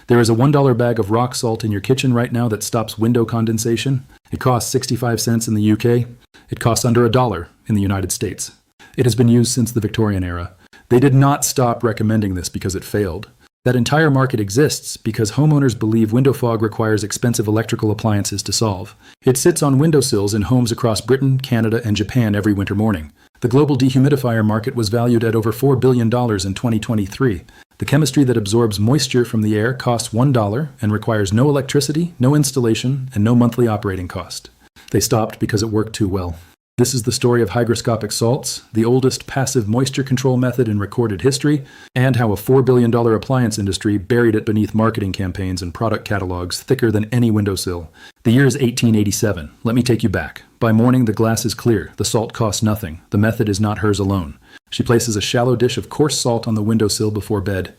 There is a $1 bag of rock salt in your kitchen right now that stops window condensation. It costs 65 cents in the UK. It costs under $1 in the United States. It has been used since the Victorian era. They did not stop recommending this because it failed. That entire market exists because homeowners believe window fog requires expensive electrical appliances to solve. It sits on windowsills in homes across Britain, Canada, and Japan every winter morning. The global dehumidifier market was valued at over $4 billion in 2023. The chemistry that absorbs moisture from the air costs $1 and requires no electricity, no installation, and no monthly operating cost. They stopped because it worked too well. This is the story of hygroscopic salts, the oldest passive moisture control method in recorded history, and how a $4 billion appliance industry buried it beneath marketing campaigns and product catalogs thicker than any windowsill. The year is 1887. Let me take you back. By morning, the glass is clear. The salt costs nothing. The method is not hers alone. She places a shallow dish of coarse salt on the windowsill before bed.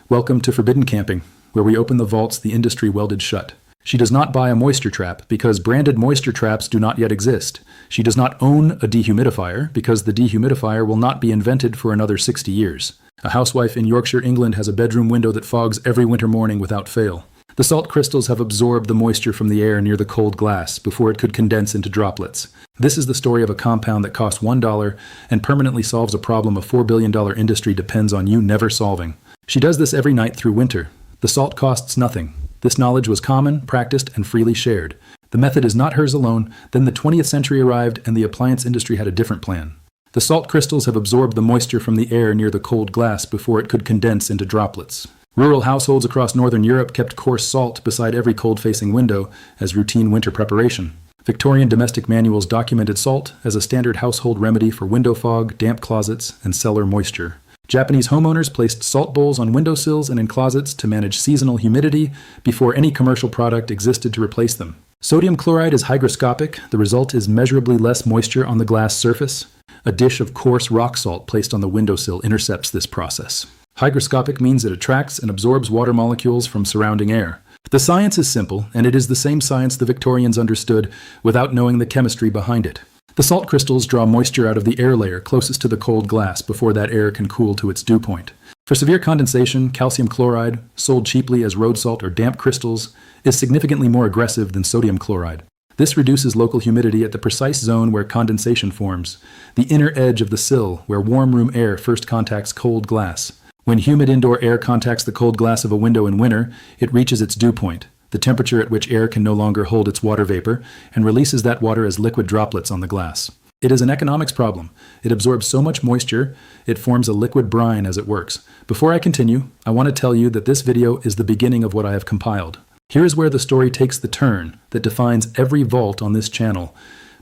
Welcome to forbidden camping, where we open the vaults the industry welded shut. She does not buy a moisture trap because branded moisture traps do not yet exist. She does not own a dehumidifier because the dehumidifier will not be invented for another 60 years. A housewife in Yorkshire, England has a bedroom window that fogs every winter morning without fail. The salt crystals have absorbed the moisture from the air near the cold glass before it could condense into droplets. This is the story of a compound that costs $1 and permanently solves a problem a $4 billion industry depends on you never solving. She does this every night through winter. The salt costs nothing. This knowledge was common, practiced, and freely shared. The method is not hers alone. Then the 20th century arrived and the appliance industry had a different plan. The salt crystals have absorbed the moisture from the air near the cold glass before it could condense into droplets. Rural households across northern Europe kept coarse salt beside every cold-facing window as routine winter preparation. Victorian domestic manuals documented salt as a standard household remedy for window fog, damp closets, and cellar moisture. Japanese homeowners placed salt bowls on windowsills and in closets to manage seasonal humidity before any commercial product existed to replace them. Sodium chloride is hygroscopic. The result is measurably less moisture on the glass surface. A dish of coarse rock salt placed on the windowsill intercepts this process. Hygroscopic means it attracts and absorbs water molecules from surrounding air. The science is simple, and it is the same science the Victorians understood without knowing the chemistry behind it. The salt crystals draw moisture out of the air layer closest to the cold glass before that air can cool to its dew point. For severe condensation, calcium chloride, sold cheaply as road salt or damp crystals, is significantly more aggressive than sodium chloride. This reduces local humidity at the precise zone where condensation forms, the inner edge of the sill where warm room air first contacts cold glass. When humid indoor air contacts the cold glass of a window in winter, it reaches its dew point, the temperature at which air can no longer hold its water vapor, and releases that water as liquid droplets on the glass. It is an economics problem. It absorbs so much moisture, it forms a liquid brine as it works. Before I continue, I want to tell you that this video is the beginning of what I have compiled. Here is where the story takes the turn that defines every vault on this channel,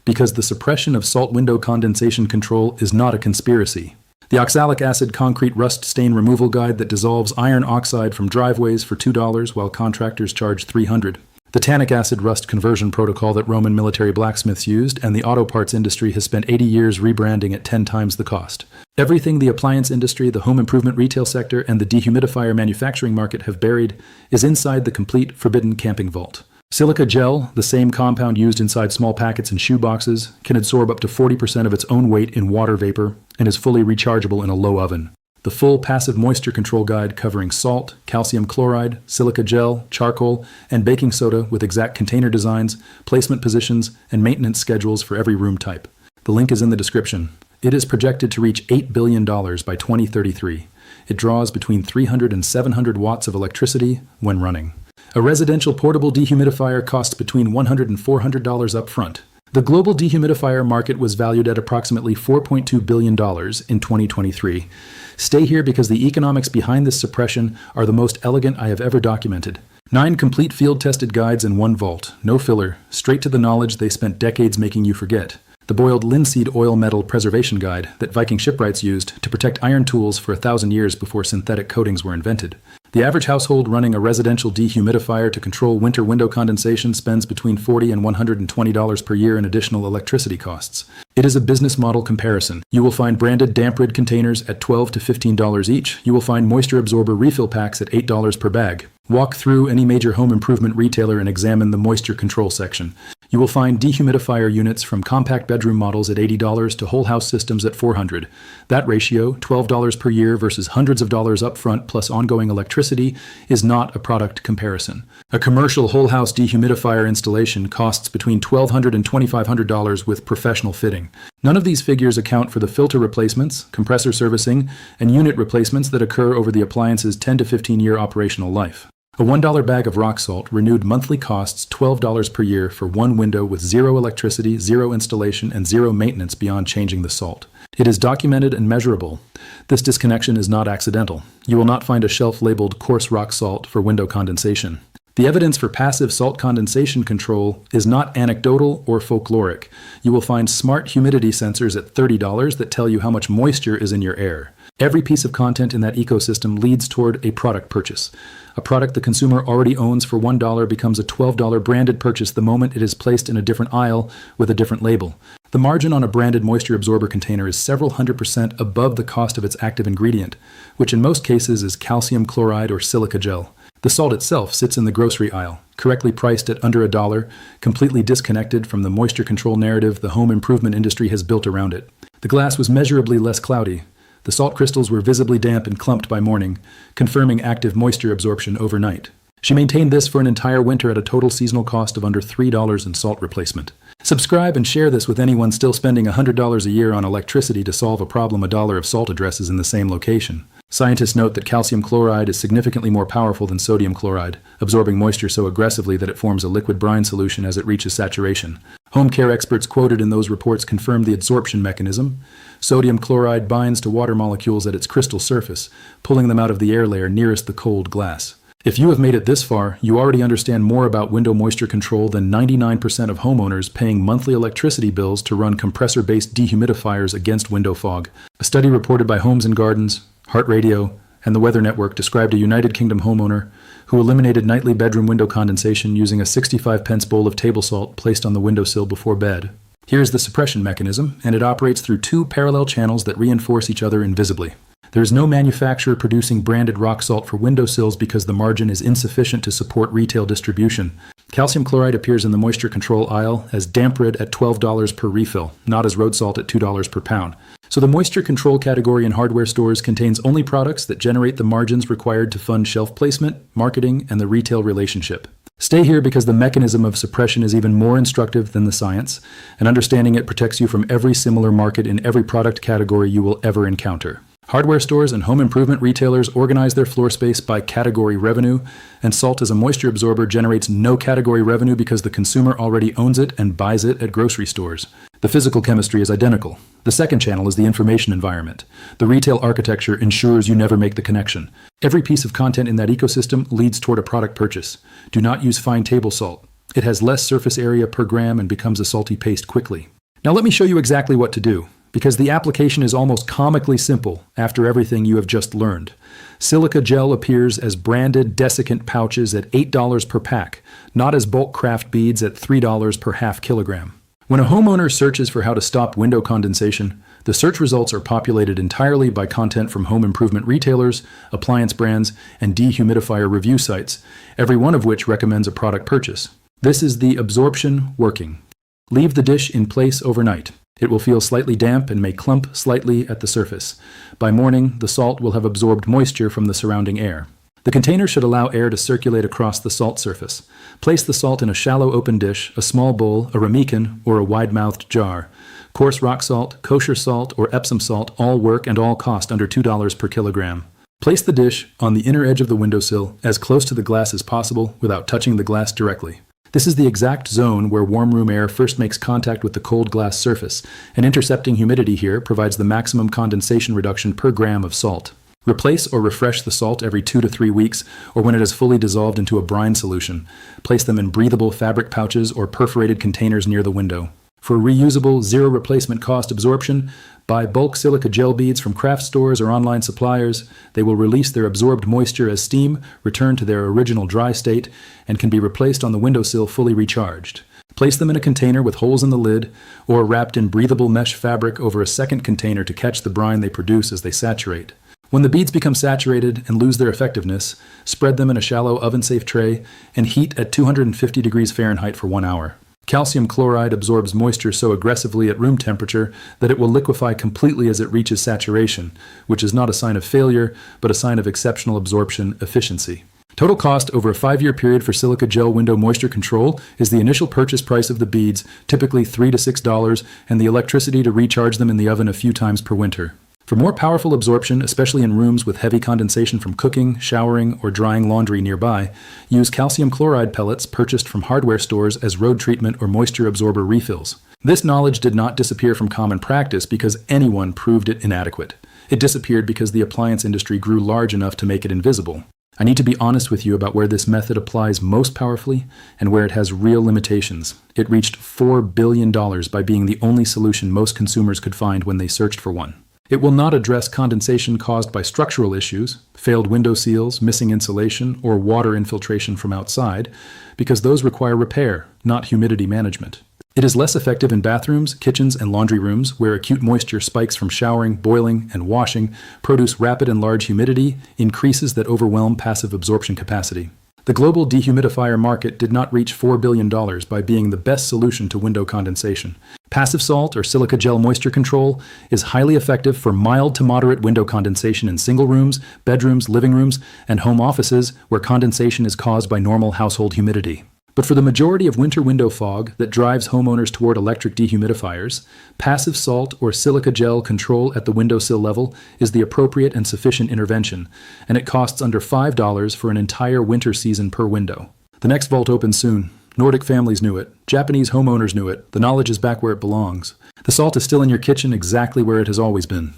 because the suppression of salt window condensation control is not a conspiracy. The oxalic acid concrete rust stain removal guide that dissolves iron oxide from driveways for $2 while contractors charge $300. The tannic acid rust conversion protocol that Roman military blacksmiths used and the auto parts industry has spent 80 years rebranding at 10 times the cost. Everything the appliance industry, the home improvement retail sector, and the dehumidifier manufacturing market have buried is inside the complete forbidden camping vault. Silica gel, the same compound used inside small packets and shoe boxes, can absorb up to 40% of its own weight in water vapor and is fully rechargeable in a low oven. The full passive moisture control guide covering salt, calcium chloride, silica gel, charcoal, and baking soda with exact container designs, placement positions, and maintenance schedules for every room type. The link is in the description. It is projected to reach $8 billion by 2033. It draws between 300 and 700 watts of electricity when running. A residential portable dehumidifier costs between $100 and $400 up front. The global dehumidifier market was valued at approximately $4.2 billion in 2023. Stay here because the economics behind this suppression are the most elegant I have ever documented. 9 complete field-tested guides in one vault, no filler, straight to the knowledge they spent decades making you forget. The boiled linseed oil metal preservation guide that Viking shipwrights used to protect iron tools for 1,000 years before synthetic coatings were invented. The average household running a residential dehumidifier to control winter window condensation spends between $40 and $120 per year in additional electricity costs. It is a business model comparison. You will find branded damp-rid containers at $12 to $15 each. You will find moisture absorber refill packs at $8 per bag. Walk through any major home improvement retailer and examine the moisture control section. You will find dehumidifier units from compact bedroom models at $80 to whole house systems at $400. That ratio, $12 per year versus hundreds of dollars upfront plus ongoing electricity, is not a product comparison. A commercial whole house dehumidifier installation costs between $1,200 and $2,500 with professional fitting. None of these figures account for the filter replacements, compressor servicing, and unit replacements that occur over the appliance's 10 to 15-year operational life. A $1 bag of rock salt renewed monthly costs $12 per year for one window with zero electricity, zero installation, and zero maintenance beyond changing the salt. It is documented and measurable. This disconnection is not accidental. You will not find a shelf labeled coarse rock salt for window condensation. The evidence for passive salt condensation control is not anecdotal or folkloric. You will find smart humidity sensors at $30 that tell you how much moisture is in your air. Every piece of content in that ecosystem leads toward a product purchase. A product the consumer already owns for $1 becomes a $12 branded purchase the moment it is placed in a different aisle with a different label. The margin on a branded moisture absorber container is several $100% above the cost of its active ingredient, which in most cases is calcium chloride or silica gel. The salt itself sits in the grocery aisle, correctly priced at under $1, completely disconnected from the moisture control narrative the home improvement industry has built around it. The glass was measurably less cloudy. The salt crystals were visibly damp and clumped by morning, confirming active moisture absorption overnight. She maintained this for an entire winter at a total seasonal cost of under $3 in salt replacement. Subscribe and share this with anyone still spending $100 a year on electricity to solve a problem $1 of salt addresses in the same location. Scientists note that calcium chloride is significantly more powerful than sodium chloride, absorbing moisture so aggressively that it forms a liquid brine solution as it reaches saturation. Home care experts quoted in those reports confirmed the adsorption mechanism. Sodium chloride binds to water molecules at its crystal surface, pulling them out of the air layer nearest the cold glass. If you have made it this far, you already understand more about window moisture control than 99% of homeowners paying monthly electricity bills to run compressor-based dehumidifiers against window fog. A study reported by Homes and Gardens, Heart Radio, and the Weather Network described a United Kingdom homeowner who eliminated nightly bedroom window condensation using a 65-pence bowl of table salt placed on the windowsill before bed. Here's the suppression mechanism, and it operates through two parallel channels that reinforce each other invisibly. There is no manufacturer producing branded rock salt for windowsills because the margin is insufficient to support retail distribution. Calcium chloride appears in the moisture control aisle as damp-rid at $12 per refill, not as road salt at $2 per pound. So the moisture control category in hardware stores contains only products that generate the margins required to fund shelf placement, marketing, and the retail relationship. Stay here because the mechanism of suppression is even more instructive than the science, and understanding it protects you from every similar market in every product category you will ever encounter. Hardware stores and home improvement retailers organize their floor space by category revenue, and salt as a moisture absorber generates no category revenue because the consumer already owns it and buys it at grocery stores. The physical chemistry is identical. The second channel is the information environment. The retail architecture ensures you never make the connection. Every piece of content in that ecosystem leads toward a product purchase. Do not use fine table salt. It has less surface area per gram and becomes a salty paste quickly. Now let me show you exactly what to do, because the application is almost comically simple after everything you have just learned. Silica gel appears as branded desiccant pouches at $8 per pack, not as bulk craft beads at $3 per half kilogram. When a homeowner searches for how to stop window condensation, the search results are populated entirely by content from home improvement retailers, appliance brands, and dehumidifier review sites, every one of which recommends a product purchase. This is the absorption working. Leave the dish in place overnight. It will feel slightly damp and may clump slightly at the surface. By morning, the salt will have absorbed moisture from the surrounding air. The container should allow air to circulate across the salt surface. Place the salt in a shallow open dish, a small bowl, a ramekin, or a wide-mouthed jar. Coarse rock salt, kosher salt, or Epsom salt all work and all cost under $2 per kilogram. Place the dish on the inner edge of the windowsill, as close to the glass as possible without touching the glass directly. This is the exact zone where warm room air first makes contact with the cold glass surface, and intercepting humidity here provides the maximum condensation reduction per gram of salt. Replace or refresh the salt every 2 to 3 weeks, or when it is fully dissolved into a brine solution. Place them in breathable fabric pouches or perforated containers near the window. For reusable, zero replacement cost absorption, buy bulk silica gel beads from craft stores or online suppliers. They will release their absorbed moisture as steam, return to their original dry state, and can be replaced on the windowsill fully recharged. Place them in a container with holes in the lid, or wrapped in breathable mesh fabric over a second container to catch the brine they produce as they saturate. When the beads become saturated and lose their effectiveness, spread them in a shallow oven-safe tray and heat at 250 degrees Fahrenheit for 1 hour. Calcium chloride absorbs moisture so aggressively at room temperature that it will liquefy completely as it reaches saturation, which is not a sign of failure, but a sign of exceptional absorption efficiency. Total cost over a 5-year period for silica gel window moisture control is the initial purchase price of the beads, typically $3 to $6, and the electricity to recharge them in the oven a few times per winter. For more powerful absorption, especially in rooms with heavy condensation from cooking, showering, or drying laundry nearby, use calcium chloride pellets purchased from hardware stores as road treatment or moisture absorber refills. This knowledge did not disappear from common practice because anyone proved it inadequate. It disappeared because the appliance industry grew large enough to make it invisible. I need to be honest with you about where this method applies most powerfully and where it has real limitations. It reached $4 billion by being the only solution most consumers could find when they searched for one. It will not address condensation caused by structural issues, failed window seals, missing insulation, or water infiltration from outside, because those require repair, not humidity management. It is less effective in bathrooms, kitchens, and laundry rooms where acute moisture spikes from showering, boiling, and washing produce rapid and large humidity increases that overwhelm passive absorption capacity. The global dehumidifier market did not reach $4 billion by being the best solution to window condensation. Passive salt or silica gel moisture control is highly effective for mild to moderate window condensation in single rooms, bedrooms, living rooms, and home offices where condensation is caused by normal household humidity. But for the majority of winter window fog that drives homeowners toward electric dehumidifiers, passive salt or silica gel control at the windowsill level is the appropriate and sufficient intervention, and it costs under $5 for an entire winter season per window. The next vault opens soon. Nordic families knew it. Japanese homeowners knew it. The knowledge is back where it belongs. The salt is still in your kitchen exactly where it has always been.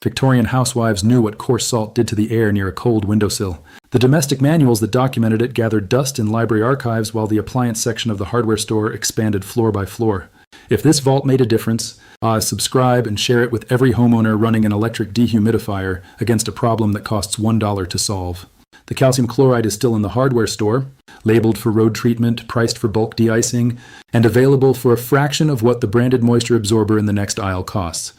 Victorian housewives knew what coarse salt did to the air near a cold windowsill. The domestic manuals that documented it gathered dust in library archives while the appliance section of the hardware store expanded floor by floor. If this vault made a difference, subscribe and share it with every homeowner running an electric dehumidifier against a problem that costs $1 to solve. The calcium chloride is still in the hardware store, labeled for road treatment, priced for bulk de-icing, and available for a fraction of what the branded moisture absorber in the next aisle costs.